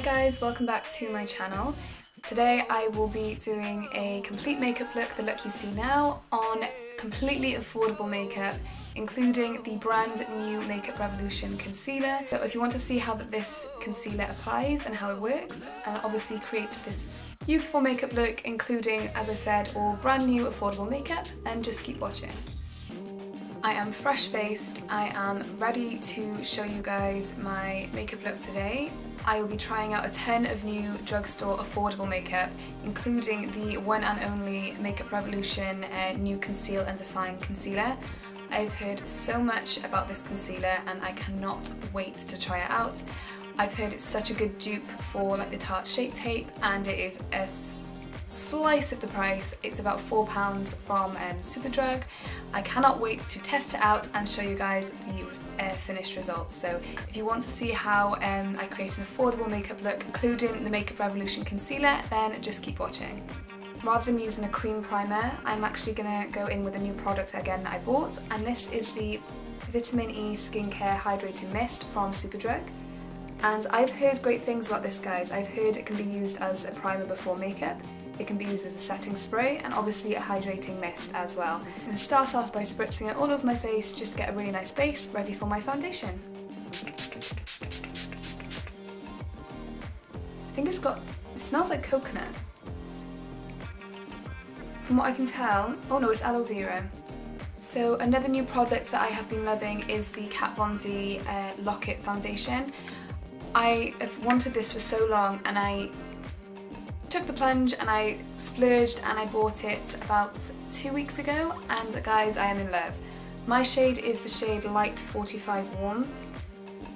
guys, welcome back to my channel. Today I will be doing a complete makeup look, the look you see now, on completely affordable makeup, including the brand new Makeup Revolution concealer. So if you want to see how this concealer applies and how it works, and obviously create this beautiful makeup look, including, as I said, all brand new affordable makeup, then just keep watching. I am fresh faced, I am ready to show you guys my makeup look today. I will be trying out a ton of new drugstore affordable makeup, including the one and only Makeup Revolution new Conceal and Define concealer. I've heard so much about this concealer and I cannot wait to try it out. I've heard it's such a good dupe for like the Tarte Shape Tape, and it is a slice of the price. It's about £4 from Superdrug. I cannot wait to test it out and show you guys the finished results. So if you want to see how I create an affordable makeup look, including the Makeup Revolution concealer, then just keep watching. Rather than using a cream primer, I'm actually going to go in with a new product again that I bought, and this is the Vitamin E Skincare Hydrating Mist from Superdrug. And I've heard great things about this, guys. I've heard it can be used as a primer before makeup, it can be used as a setting spray, and obviously a hydrating mist as well. I'm going to start off by spritzing it all over my face just to get a really nice base ready for my foundation. I think it smells like coconut. From what I can tell, oh no, it's aloe vera. So another new product that I have been loving is the Kat Von D Lock-It foundation. I have wanted this for so long, and I took the plunge and I splurged and I bought it about 2 weeks ago, and guys, I am in love. My shade is the shade Light 45 Warm.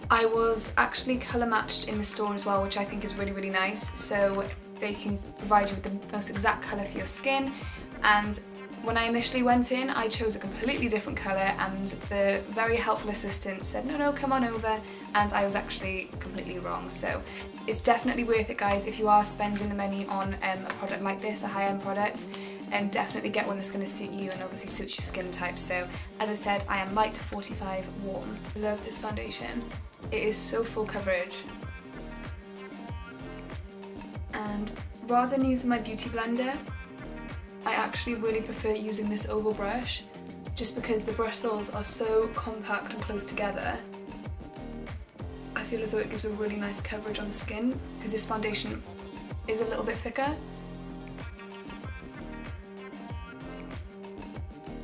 I was actually colour matched in the store as well, which I think is really nice, so they can provide you with the most exact colour for your skin. And when I initially went in, I chose a completely different colour, and the very helpful assistant said, no, come on over, and I was actually completely wrong. So it's definitely worth it, guys, if you are spending the money on a product like this, a high-end product, and definitely get one that's going to suit you and obviously suits your skin type. So as I said, I am Light 45 Warm. I love this foundation. It is so full coverage. And rather than using my beauty blender, I actually really prefer using this oval brush, just because the bristles are so compact and close together. I feel as though it gives a really nice coverage on the skin, because this foundation is a little bit thicker.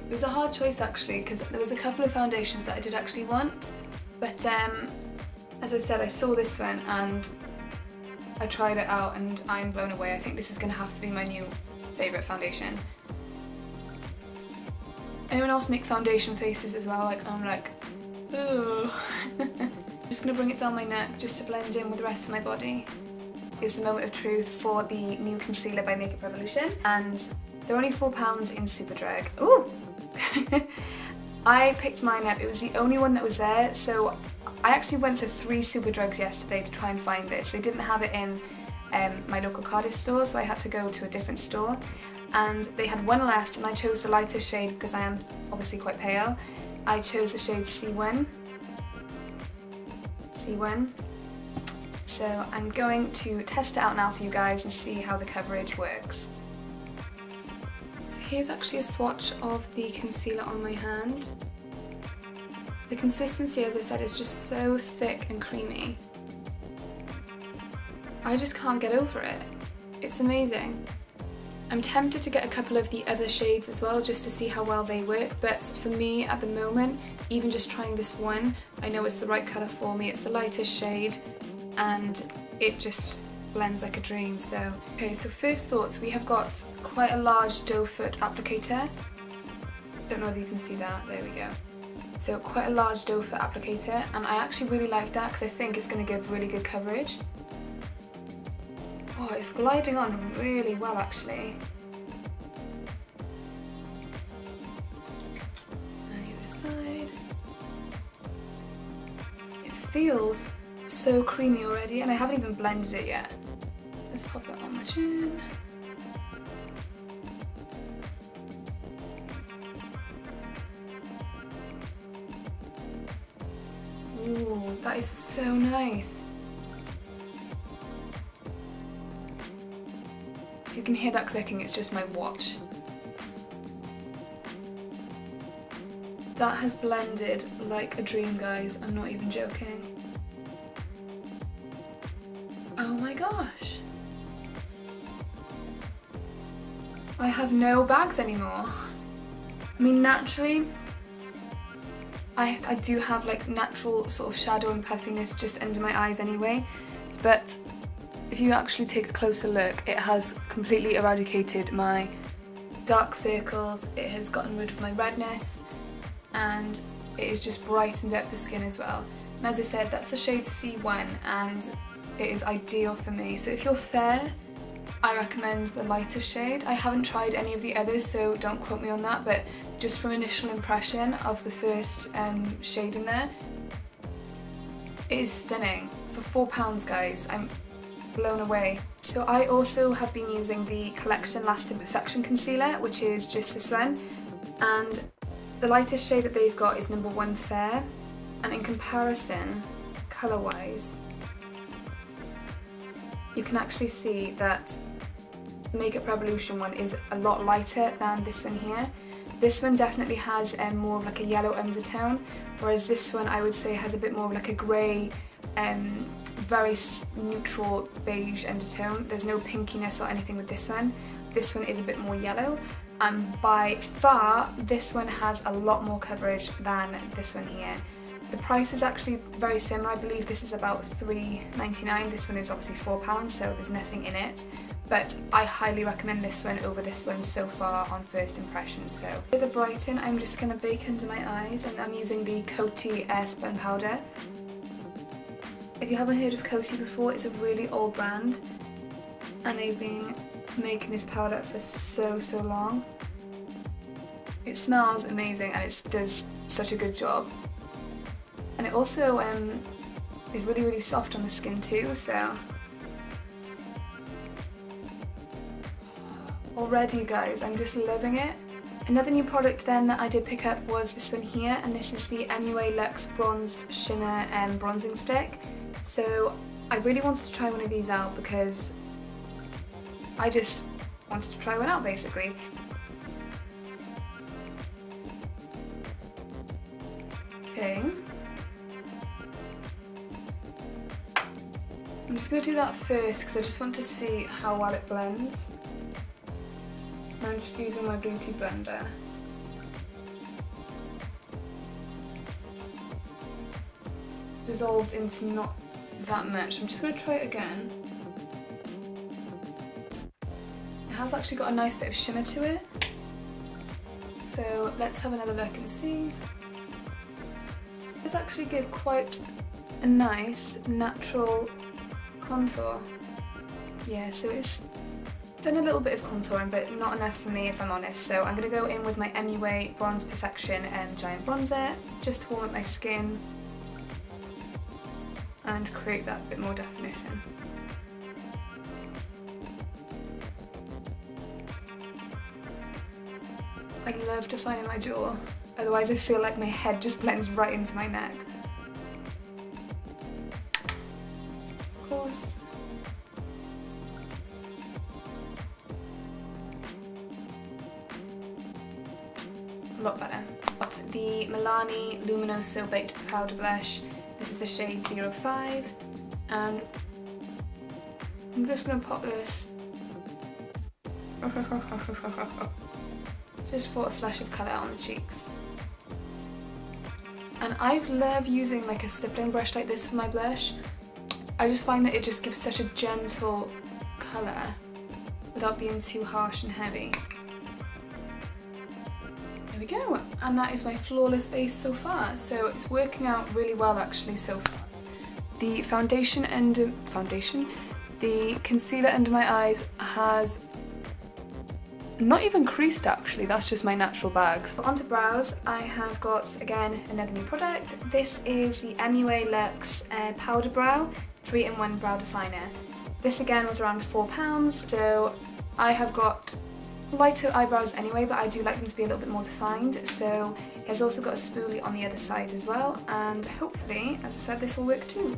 It was a hard choice actually, because there was a couple of foundations that I did actually want, but as I said, I saw this one and I tried it out and I'm blown away. I think this is going to have to be my new favourite foundation. Anyone else make foundation faces as well? Like, I'm like, ooh. I'm just going to bring it down my neck just to blend in with the rest of my body. It's the moment of truth for the new concealer by Makeup Revolution, and they're only £4 in Superdrug. Ooh! I picked mine up, it was the only one that was there, so I actually went to 3 Superdrugs yesterday to try and find this. They didn't have it in my local Cardiff store, so I had to go to a different store, and they had one left, and I chose the lighter shade because I am obviously quite pale. I chose the shade C1. So I'm going to test it out now for you guys and see how the coverage works. So here's actually a swatch of the concealer on my hand. The consistency, as I said, is just so thick and creamy. I just can't get over it. It's amazing. I'm tempted to get a couple of the other shades as well, just to see how well they work, but for me at the moment, even just trying this one, I know it's the right colour for me. It's the lightest shade and it just blends like a dream. So okay, so first thoughts, we have got quite a large doe foot applicator. Don't know whether you can see that, there we go. So quite a large doe foot applicator, and I actually really like that because I think it's going to give really good coverage. Oh, it's gliding on really well actually. And the other side. It feels so creamy already, and I haven't even blended it yet. Let's pop it on my chin. Ooh, that is so nice. If you can hear that clicking, it's just my watch. That has blended like a dream, guys. I'm not even joking. Oh my gosh. I have no bags anymore. I mean, naturally, I do have like natural sort of shadow and puffiness just under my eyes anyway, but if you actually take a closer look, it has completely eradicated my dark circles, it has gotten rid of my redness, and it has just brightened up the skin as well. And as I said, that's the shade C1 and it is ideal for me. So if you're fair, I recommend the lighter shade. I haven't tried any of the others, so don't quote me on that, but just from initial impression of the first shade in there, it is stunning. For £4, guys, I'm blown away. So I also have been using the Collection Lasting Perfection Concealer, which is just this one, and the lightest shade that they've got is number 1 Fair, and in comparison, colour-wise, you can actually see that the Makeup Revolution one is a lot lighter than this one here. This one definitely has more of like a yellow undertone, whereas this one I would say has a bit more of like a grey, very neutral beige undertone. There's no pinkiness or anything with this one. This one is a bit more yellow, and by far this one has a lot more coverage than this one here. The price is actually very similar. I believe this is about £3.99. This one is obviously £4, so there's nothing in it. But I highly recommend this one over this one so far on first impression. So for the brighten, I'm just going to bake under my eyes, and I'm using the Coty Airspun powder. If you haven't heard of Coty before, it's a really old brand, and they've been making this powder for so long. It smells amazing and it does such a good job. And it also is really soft on the skin too, so already guys, I'm just loving it. Another new product then that I did pick up was this one here, and this is the Luxe Bronzed Shimmer Bronzing Stick. So I really wanted to try one of these out because I just wanted to try one out basically. Okay. I'm just going to do that first because I just want to see how well it blends. I'm just using my beauty blender. Dissolved into not that much. I'm just going to try it again. It has actually got a nice bit of shimmer to it. So let's have another look and see. It does actually give quite a nice natural contour. Yeah, so it's done a little bit of contouring, but not enough for me if I'm honest. So I'm going to go in with my MUA Bronze Perfection Giant Bronzer, just to warm up my skin and create that bit more definition. I love defining my jaw, otherwise I feel like my head just blends right into my neck. Of course. A lot better. Got the Milani Luminoso Baked Powder Blush. This is the shade 05, and I'm just going to pop this just for a flash of colour on the cheeks. And I've loved using like a stippling brush like this for my blush. I just find that it just gives such a gentle colour without being too harsh and heavy. There we go, and that is my flawless base so far, so it's working out really well actually so far. The the concealer under my eyes has not even creased actually, that's just my natural bags. So onto brows, I have got again another new product. This is the MUA Luxe Powder Brow 3-in-1 Brow Definer. This again was around £4, so I have got lighter eyebrows anyway, but I do like them to be a little bit more defined, so it has also got a spoolie on the other side as well, and hopefully, as I said, this will work too.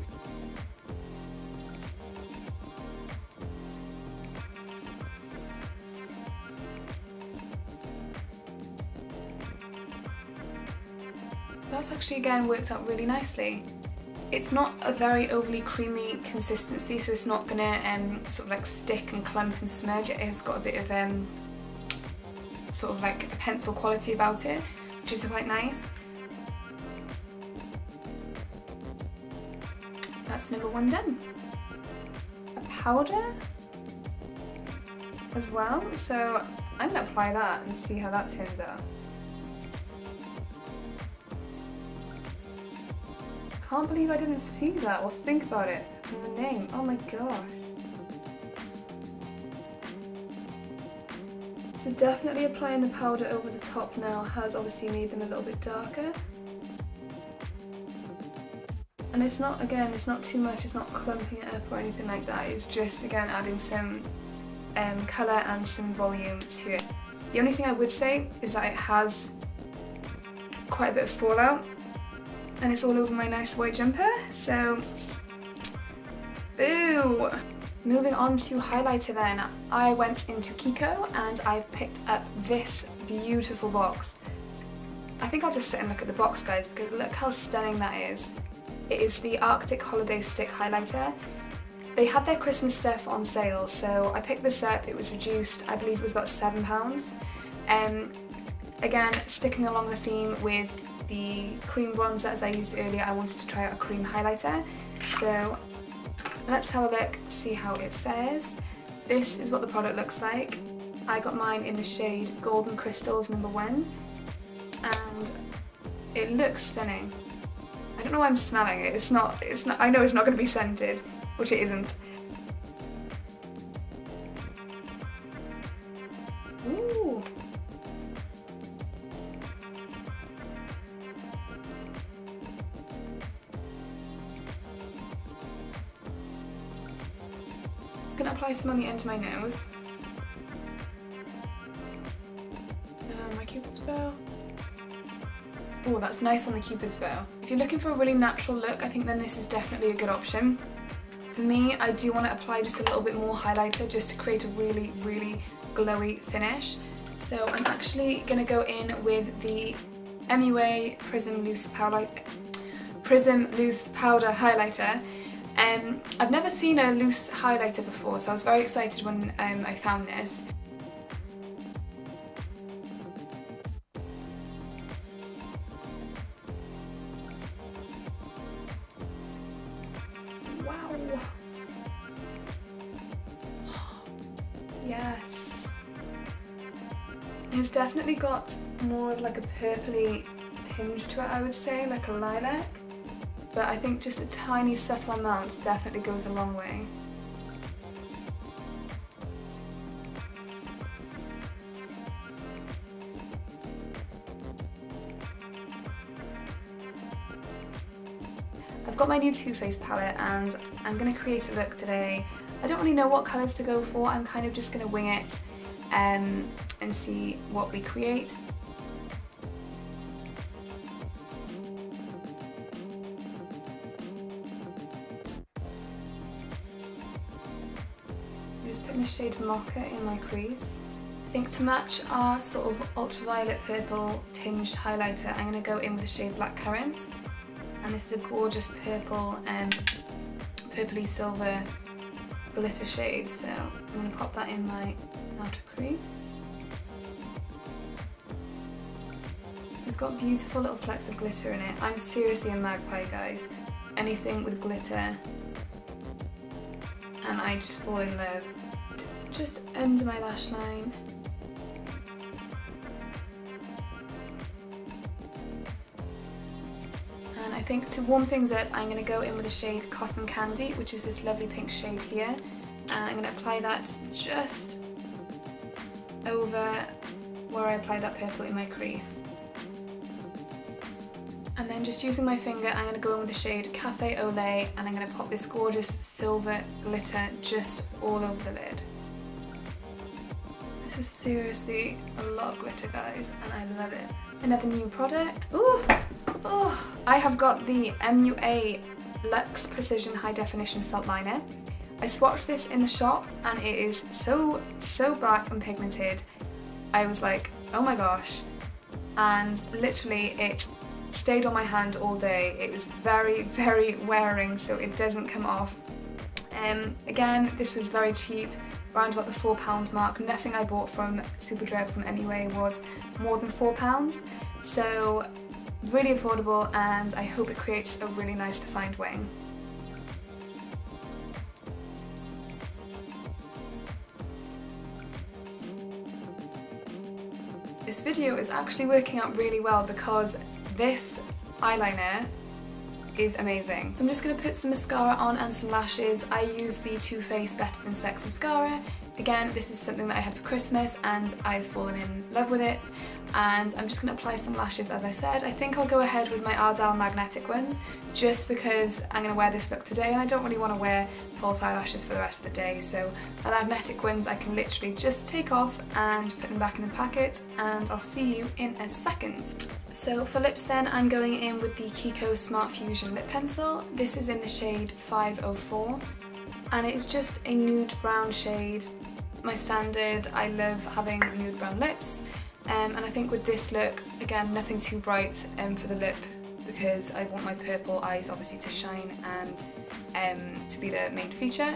that's actually again worked out really nicely. It's not a very overly creamy consistency, so it's not gonna sort of like stick and clump and smudge. It has got a bit of sort of like pencil quality about it, which is quite nice. That's number one done. A powder as well, so I'm gonna apply that and see how that turns out. Can't believe I didn't see that or think about it in the name. Oh my gosh. So definitely applying the powder over the top now has obviously made them a little bit darker. And it's not, again, it's not too much, it's not clumping it up or anything like that. It's just, again, adding some colour and some volume to it. The only thing I would say is that it has quite a bit of fallout. And it's all over my nice white jumper, so boo! Moving on to highlighter then, I went into Kiko and I picked up this beautiful box. I think I'll just sit and look at the box, guys, because look how stunning that is. It is the Arctic Holiday Stick Highlighter. They had their Christmas stuff on sale, so I picked this up. It was reduced, I believe it was about £7. Again, sticking along the theme with the cream bronzer as I used earlier, I wanted to try out a cream highlighter. So let's have a look, see how it fares. This is what the product looks like. I got mine in the shade Golden Crystals number 1, and it looks stunning. I don't know why I'm smelling it. It's not, I know it's not going to be scented, which it isn't. Ooh. I'm going to apply some on the end of my nose. My Cupid's bow. Oh, that's nice on the Cupid's bow. If you're looking for a really natural look, I think then this is definitely a good option. For me, I do want to apply just a little bit more highlighter just to create a really, really glowy finish. So I'm actually going to go in with the MUA Prism Loose Powder Highlighter. I've never seen a loose highlighter before, so I was very excited when I found this. Wow! Yes! It's definitely got more of like a purpley tinge to it, I would say, like a lilac. But I think just a tiny subtle amount definitely goes a long way. I've got my new Too Faced palette and I'm going to create a look today. I don't really know what colours to go for, I'm kind of just going to wing it and see what we create. Putting the shade Mocha in my crease. I think to match our sort of ultraviolet purple tinged highlighter, I'm going to go in with the shade Blackcurrant, and this is a gorgeous purple purpley silver glitter shade, so I'm going to pop that in my outer crease. It's got beautiful little flecks of glitter in it. I'm seriously a magpie, guys. Anything with glitter and I just fall in love. Just under my lash line. And I think to warm things up, I'm going to go in with the shade Cotton Candy, which is this lovely pink shade here. And I'm going to apply that just over where I applied that purple in my crease. And then just using my finger, I'm going to go in with the shade Cafe Au Lait, and I'm going to pop this gorgeous silver glitter just all over the lid. This is seriously a lot of glitter, guys, and I love it. Another new product. Ooh! Oh, I have got the MUA Luxe Precision High Definition Salt Liner. I swatched this in the shop and it is so black and pigmented. I was like, oh my gosh. And literally it stayed on my hand all day. It was very, very wearing, so it doesn't come off. Again, this was very cheap, around about the £4 mark. Nothing I bought from Superdrug from anyway was more than £4, so really affordable, and I hope it creates a really nice defined wing. This video is actually working out really well because this eyeliner is amazing. So I'm just going to put some mascara on and some lashes. I use the Too Faced Better Than Sex mascara. Again, this is something that I had for Christmas and I've fallen in love with it. And I'm just going to apply some lashes, as I said. I think I'll go ahead with my Ardell magnetic ones just because I'm going to wear this look today and I don't really want to wear false eyelashes for the rest of the day. So my magnetic ones I can literally just take off and put them back in the packet, and I'll see you in a second. So for lips then, I'm going in with the Kiko Smart Fusion lip pencil. This is in the shade 504 and it is just a nude brown shade. My standard, I love having nude brown lips, and I think with this look, again, nothing too bright for the lip because I want my purple eyes obviously to shine and to be the main feature.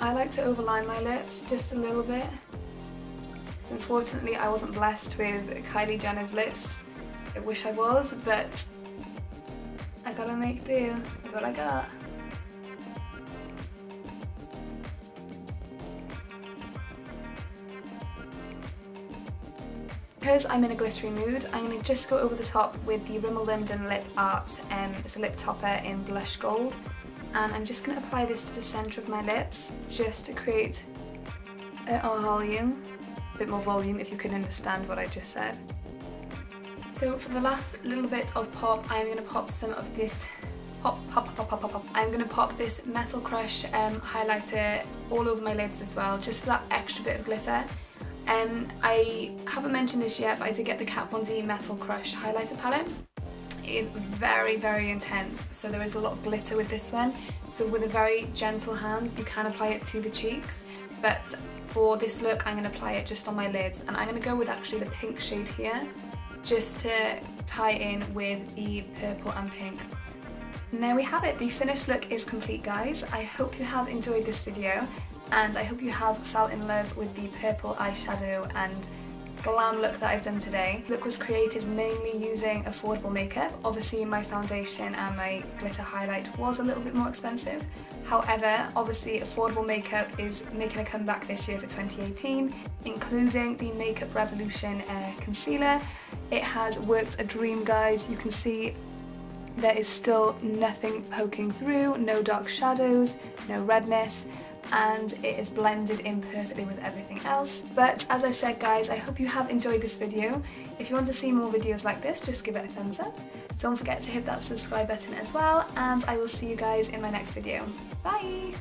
I like to overline my lips just a little bit. Unfortunately, I wasn't blessed with Kylie Jenner's lips. I wish I was, but I gotta make do with what I got. Because I'm in a glittery mood, I'm going to just go over the top with the Rimmel London Lip Art. It's a lip topper in blush gold, and I'm just going to apply this to the centre of my lips just to create a bit more volume if you can understand what I just said. So for the last little bit of pop, I'm going to pop some of this I'm going to pop this Metal Crush highlighter all over my lids as well, just for that extra bit of glitter. I haven't mentioned this yet, but I did get the Kat Von D Metal Crush highlighter palette. It is very, very intense, so there is a lot of glitter with this one. So with a very gentle hand, you can apply it to the cheeks, but for this look, I'm going to apply it just on my lids, and I'm going to go with actually the pink shade here, just to tie in with the purple and pink. And there we have it, the finished look is complete, guys. I hope you have enjoyed this video, and I hope you have fell in love with the purple eyeshadow and glam look that I've done today. The look was created mainly using affordable makeup. Obviously my foundation and my glitter highlight was a little bit more expensive. However, obviously affordable makeup is making a comeback this year for 2018, including the Makeup Revolution concealer. It has worked a dream, guys. You can see there is still nothing poking through, no dark shadows, no redness, and it is blended in perfectly with everything else. But as I said, guys, I hope you have enjoyed this video. If you want to see more videos like this, just give it a thumbs up. Don't forget to hit that subscribe button as well, and I will see you guys in my next video. Bye!